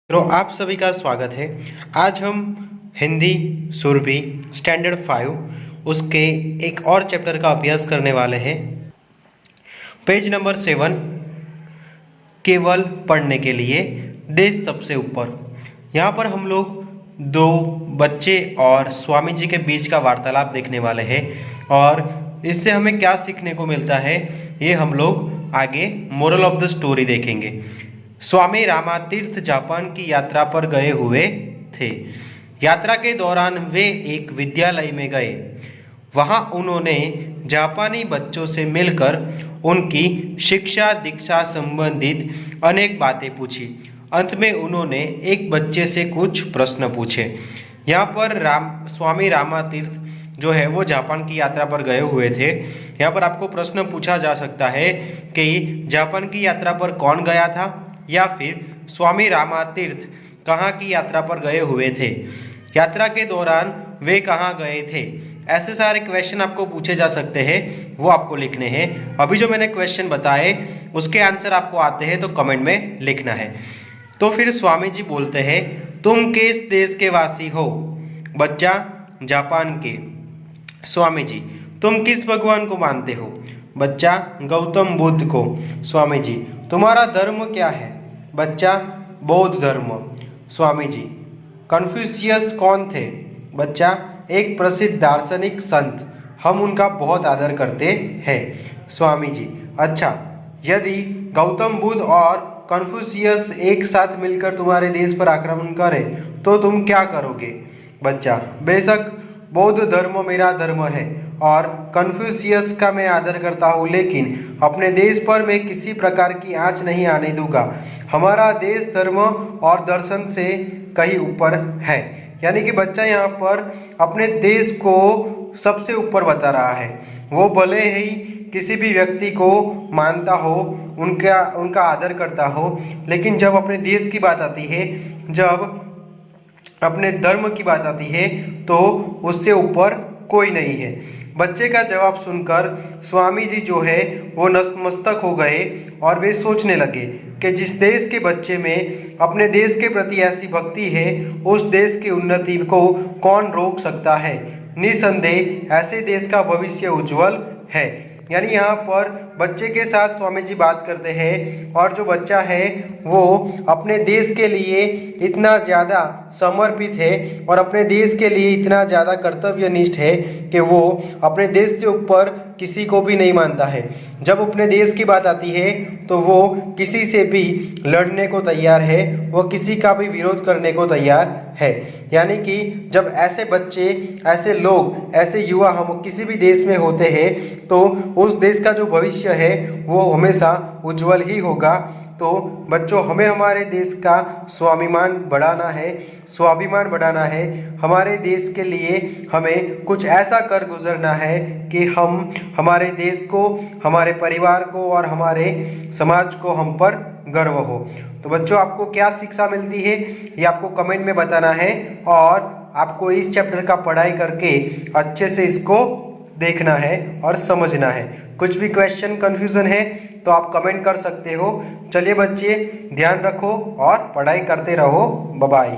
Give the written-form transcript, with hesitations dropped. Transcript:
तो आप सभी का स्वागत है। आज हम हिंदी सुरभि स्टैंडर्ड 5 उसके एक और चैप्टर का अभ्यास करने वाले हैं। पेज नंबर 7, केवल पढ़ने के लिए देश सबसे ऊपर। यहाँ पर हम लोग दो बच्चे और स्वामी जी के बीच का वार्तालाप देखने वाले हैं और इससे हमें क्या सीखने को मिलता है ये हम लोग आगे मोरल ऑफ द स्टोरी देखेंगे। स्वामी रामातीर्थ जापान की यात्रा पर गए हुए थे। यात्रा के दौरान वे एक विद्यालय में गए। वहां उन्होंने जापानी बच्चों से मिलकर उनकी शिक्षा दीक्षा संबंधित अनेक बातें पूछी। अंत में उन्होंने एक बच्चे से कुछ प्रश्न पूछे। यहाँ पर स्वामी रामातीर्थ जो है वो जापान की यात्रा पर गए हुए थे। यहाँ पर आपको प्रश्न पूछा जा सकता है कि जापान की यात्रा पर कौन गया था या फिर स्वामी रामातीर्थ कहाँ की यात्रा पर गए हुए थे, यात्रा के दौरान वे कहाँ गए थे। ऐसे सारे क्वेश्चन आपको पूछे जा सकते हैं, वो आपको लिखने हैं। अभी जो मैंने क्वेश्चन बताए उसके आंसर आपको आते हैं तो कमेंट में लिखना है। तो फिर स्वामी जी बोलते हैं, तुम किस देश के वासी हो? बच्चा, जापान के। स्वामी जी, तुम किस भगवान को मानते हो? बच्चा, गौतम बुद्ध को। स्वामी जी, तुम्हारा धर्म क्या है? बच्चा, बौद्ध धर्म। स्वामी जी, कन्फ्यूशियस कौन थे? बच्चा, एक प्रसिद्ध दार्शनिक संत, हम उनका बहुत आदर करते हैं। स्वामी जी, अच्छा, यदि गौतम बुद्ध और कन्फ्यूशियस एक साथ मिलकर तुम्हारे देश पर आक्रमण करें तो तुम क्या करोगे? बच्चा, बेशक बौद्ध धर्म मेरा धर्म है और कन्फ्यूशियस का मैं आदर करता हूँ, लेकिन अपने देश पर मैं किसी प्रकार की आंच नहीं आने दूंगा। हमारा देश धर्म और दर्शन से कहीं ऊपर है। यानी कि बच्चा यहाँ पर अपने देश को सबसे ऊपर बता रहा है। वो भले ही किसी भी व्यक्ति को मानता हो, उनका आदर करता हो, लेकिन जब अपने देश की बात आती है, जब अपने धर्म की बात आती है तो उससे ऊपर कोई नहीं है। बच्चे का जवाब सुनकर स्वामी जी जो है वो नतमस्तक हो गए और वे सोचने लगे कि जिस देश के बच्चे में अपने देश के प्रति ऐसी भक्ति है, उस देश की उन्नति को कौन रोक सकता है। निसंदेह ऐसे देश का भविष्य उज्जवल है। यानी यहाँ पर बच्चे के साथ स्वामी जी बात करते हैं और जो बच्चा है वो अपने देश के लिए इतना ज़्यादा समर्पित है और अपने देश के लिए इतना ज़्यादा कर्तव्यनिष्ठ है कि वो अपने देश से ऊपर किसी को भी नहीं मानता है। जब अपने देश की बात आती है तो वो किसी से भी लड़ने को तैयार है, वो किसी का भी विरोध करने को तैयार है। यानी कि जब ऐसे बच्चे, ऐसे लोग, ऐसे युवा हम किसी भी देश में होते हैं तो उस देश का जो भविष्य है वो हमेशा उज्जवल ही होगा। तो बच्चों, हमें हमारे देश का स्वाभिमान बढ़ाना है, स्वाभिमान बढ़ाना है। हमारे देश के लिए हमें कुछ ऐसा कर गुजरना है कि हम हमारे देश को, हमारे परिवार को और हमारे समाज को हम पर गर्व हो। तो बच्चों, आपको क्या शिक्षा मिलती है ये आपको कमेंट में बताना है और आपको इस चैप्टर का पढ़ाई करके अच्छे से इसको देखना है और समझना है। कुछ भी क्वेश्चन कंफ्यूजन है तो आप कमेंट कर सकते हो। चलिए बच्चे, ध्यान रखो और पढ़ाई करते रहो। Bye bye.